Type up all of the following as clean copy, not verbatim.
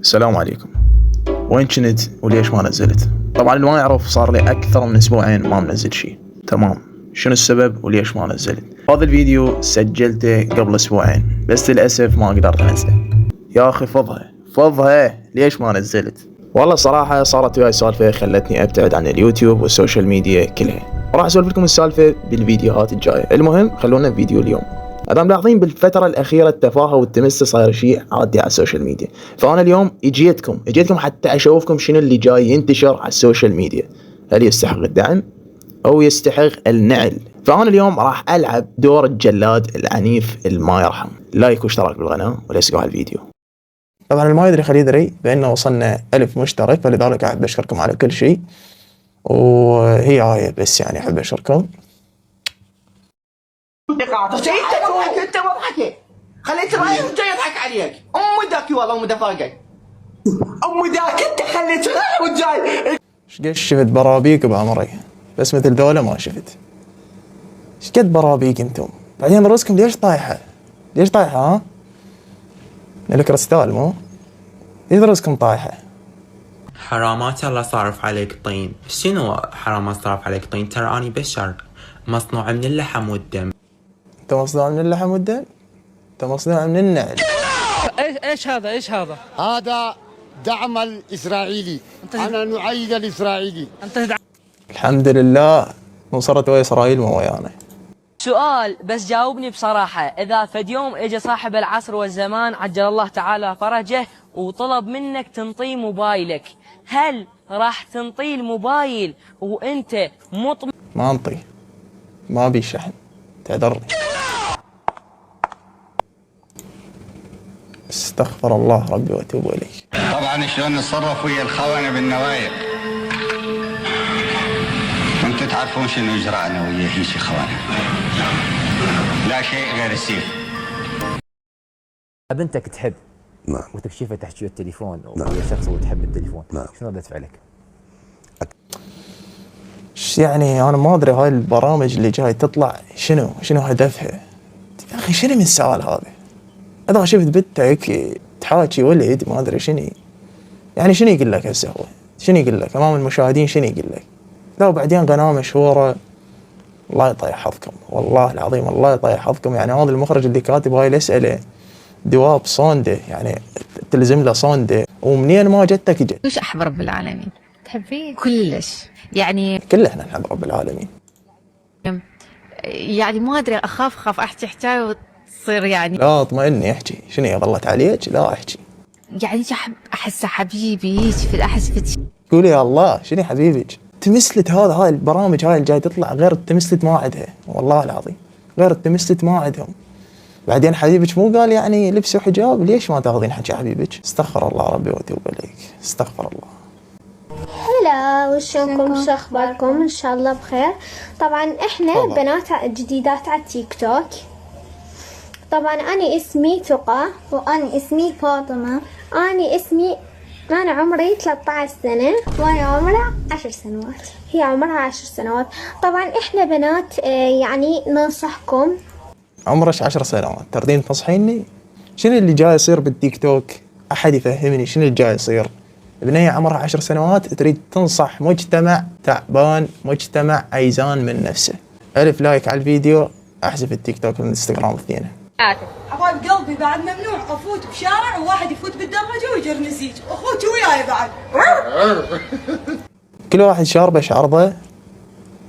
السلام عليكم. وين كنت وليش ما نزلت؟ طبعا اللي ما يعرف صار لي اكثر من اسبوعين ما منزل شيء. تمام، شنو السبب وليش ما نزلت؟ هذا الفيديو سجلته قبل اسبوعين بس للاسف ما قدرت انزله. يا اخي فضها ليش ما نزلت؟ والله صراحة صارت وياي سالفة خلتني ابتعد عن اليوتيوب والسوشيال ميديا كلها. راح اسولف لكم السالفة بالفيديوهات الجاية. المهم خلونا بفيديو اليوم. ادام ملاحظين بالفترة الأخيرة التفاهة والتمس صاير شيء عادي على السوشيال ميديا، فأنا اليوم اجيتكم حتى اشوفكم شنو اللي جاي ينتشر على السوشيال ميديا، هل يستحق الدعم أو يستحق النعل؟ فأنا اليوم راح ألعب دور الجلاد العنيف الما يرحم. لايك واشتراك بالقناة وليس على الفيديو. طبعا اللي ما يدري خليه يدري بأنه وصلنا 1000 مشترك، فلذلك أحب أشكركم على كل شيء، وهي هاي بس يعني أحب أشكركم. انت مضحكه خليت رايح جاي يضحك عليك. امي داكي والله امي دفاقك. امي داك انت خليت رايح وجاي. ايش قد شفت برابيك بعمري، بس مثل ذولا ما شفت. ايش قد برابيك انتم، بعدين رؤوسكم ليش طايحه ها؟ الكريستال مو ليش رؤوسكم طايحه؟ حرامات الله صارف عليك طين. شنو حرامات صارف عليك طين؟ ترى اني بشر مصنوع من اللحم والدم. انت مصنوع من اللحم والدم؟ انت مصنوع من النعل. ايش هذا؟ هذا دعم الإسرائيلي. أنا نعيد الإسرائيلي. الحمد لله نصرت ويا إسرائيل ما ويانا. سؤال بس جاوبني بصراحة، إذا فد يوم إجا صاحب العصر والزمان عجل الله تعالى فرجه وطلب منك تنطيه موبايلك، هل راح تنطيه الموبايل وأنت ما انطي، ما بي شحن، تعذرني. استغفر الله ربي واتوب اليه. طبعا شلون نتصرف ويا الخونه بالنوايا، وانتم تعرفون شنو اجراءنا ويا هيك خوانه، لا شيء غير السيف. بنتك تحب وتكشفها تحكي التليفون ويا شخص وتحب التليفون، شنو ردة فعلك؟ يعني انا ما ادري هاي البرامج اللي جاي تطلع شنو هدفها يا اخي؟ شنو من السؤال هذا؟ اذا شفت بنتك تحاكي ولد ما ادري شنو، يعني شنو يقول لك هسه هو؟ شنو يقول لك امام المشاهدين؟ شنو يقول لك؟ لا وبعدين قناه مشهوره، الله يطيح حظكم والله العظيم، الله يطيح حظكم. يعني هذا المخرج اللي كاتب هاي الاسئله دواب صونده، يعني تلزم له صونده، ومنين ما جتك جت. وش احب رب العالمين؟ تحبيه كلش يعني؟ كلنا احنا نحب رب العالمين. يعني ما ادري اخاف احكي حكايه وتصير يعني لا اطمئني احكي. شنو غلط عليك؟ لا احكي. يعني احس حبيبي هيك في احس في قولي يا الله شنو حبيبك؟ تمثلت هاي البرامج هاي اللي جاي تطلع غير التمثلت ما عندها، والله العظيم غير التمثلت ما عندهم. بعدين حبيبك مو قال يعني لبسوا حجاب، ليش ما تاخذين حكي حبيبك؟ استغفر الله ربي واتوب اليك، استغفر الله. هلا وشلونكم؟ شو اخباركم؟ ان شاء الله بخير. طبعا احنا بنات جديدات على التيك توك. طبعا انا اسمي تقى، وانا اسمي فاطمه. انا عمري 13 سنه وانا عمرها 10 سنوات. هي عمرها 10 سنوات. طبعا احنا بنات يعني ننصحكم. عمرك 10 سنوات تريدين تنصحيني؟ شنو اللي جاي يصير بالتيك توك؟ احد يفهمني شنو اللي جاي يصير؟ بنية عمرها 10 سنوات تريد تنصح مجتمع تعبان، مجتمع ايزان من نفسه. 1000 لايك على الفيديو احذف التيك توك والانستغرام اثنين. حبايب قلبي بعد ممنوع افوت بشارع وواحد يفوت بالدراجه ويجرني زيج، اخوتي وياي بعد. كل واحد شاربه عرضه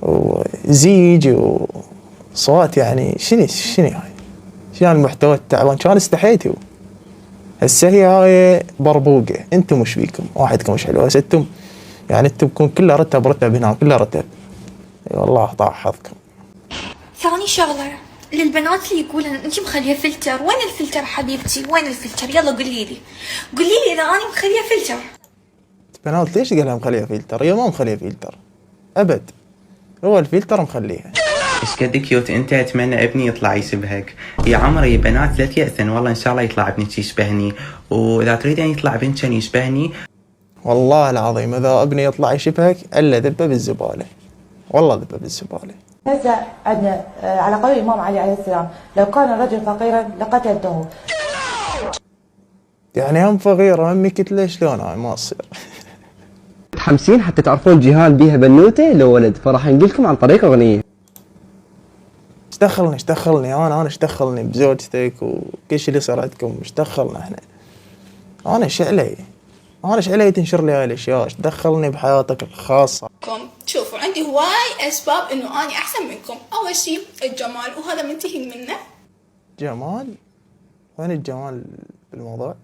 وزيج وصوت، يعني شنو هاي؟ شنو المحتوى التعبان؟ كان استحيتوا. هسه هي هاي بربوقه، انتم وش فيكم؟ واحدكم مش حلوه، هسه انتم يعني انتم بكون كلها رتب هنا، كلها رتب. اي والله طاح حظكم. ثاني شغله للبنات اللي يقولن انت مخليه فلتر، وين الفلتر حبيبتي؟ وين الفلتر؟ يلا قولي لي اذا انا مخليه فلتر. البنات ليش قالها مخليها فلتر؟ هي ما مخليها فلتر ابد، هو الفلتر مخليها. ايش قد كيوت انت، اتمنى ابني يطلع يشبهك. يا عمري يا بنات لا تيأسن، والله ان شاء الله يطلع ابنك يشبهني، واذا تريدين يطلع بنتك يشبهني والله العظيم اذا ابني يطلع يشبهك الا ذبه بالزباله، والله ذبه بالزباله. هسه عندنا على قول الامام علي عليه السلام، لو كان الرجل فقيرا لقتلته. يعني هم فقيرة همي كتلة شلون هاي ما تصير. متحمسين حتى تعرفون جيهان بيها بنوته لو ولد، فراح نقول لكم عن طريق اغنيه. ايش دخلني انا ايش دخلني بزوجتك وكل شيء اللي صار عندكم؟ ايش دخلنا احنا؟ انا ايش علي تنشر لي هاي الاشياء؟ ايش دخلني بحياتك الخاصه؟ شوفوا عندي هواي اسباب انه اني احسن منكم. اول شيء الجمال، وهذا منتهي منه. جمال؟ وين الجمال بالموضوع؟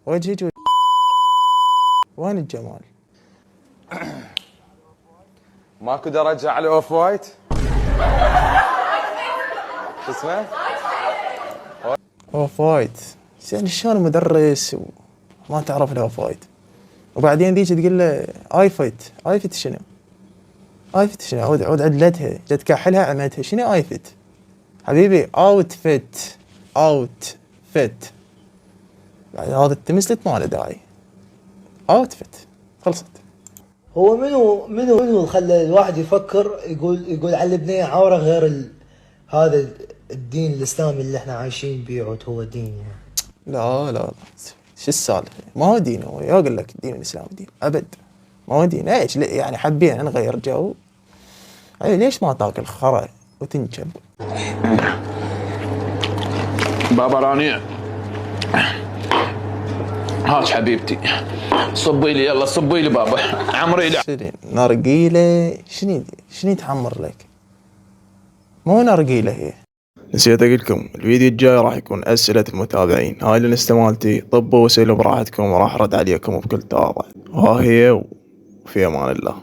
وجهك وين الجمال؟ ماكو درجة على اوف وايت؟ شو اسمه؟ اوف وايت؟ يعني شلون مدرس وما تعرف له اوف وايت؟ وبعدين ذيك تقول له ايفت شنو؟ ايفت شنو؟ عود عدلتها جت كحلها عمتها شنو ايفت؟ حبيبي اوتفت بعد هذا التمثلت ما له داعي. اوتفت خلصت. هو منو خلى الواحد يفكر يقول على البنية عورة غير هذا الدين الإسلامي اللي احنا عايشين بيه هو دين يعني. لا شو السالفة؟ ما هو دين، هو يقول لك الدين الإسلامي دين أبد ما هو دين. ايش يعني حبينا نغير جو؟ ليش ما تاكل خرا وتنشب؟ بابا رانيع هاك حبيبتي صبي لي، يلا صبي لي بابا عمري لي نرقيلة. شنو تحمر لك؟ مو نرقيلة هي. نسيت اقول لكم الفيديو الجاي راح يكون اسئلة المتابعين. هاي الانستا مالتي، طبوا وسألوا براحتكم وراح ارد عليكم بكل تواضع. ها هي وفي امان الله.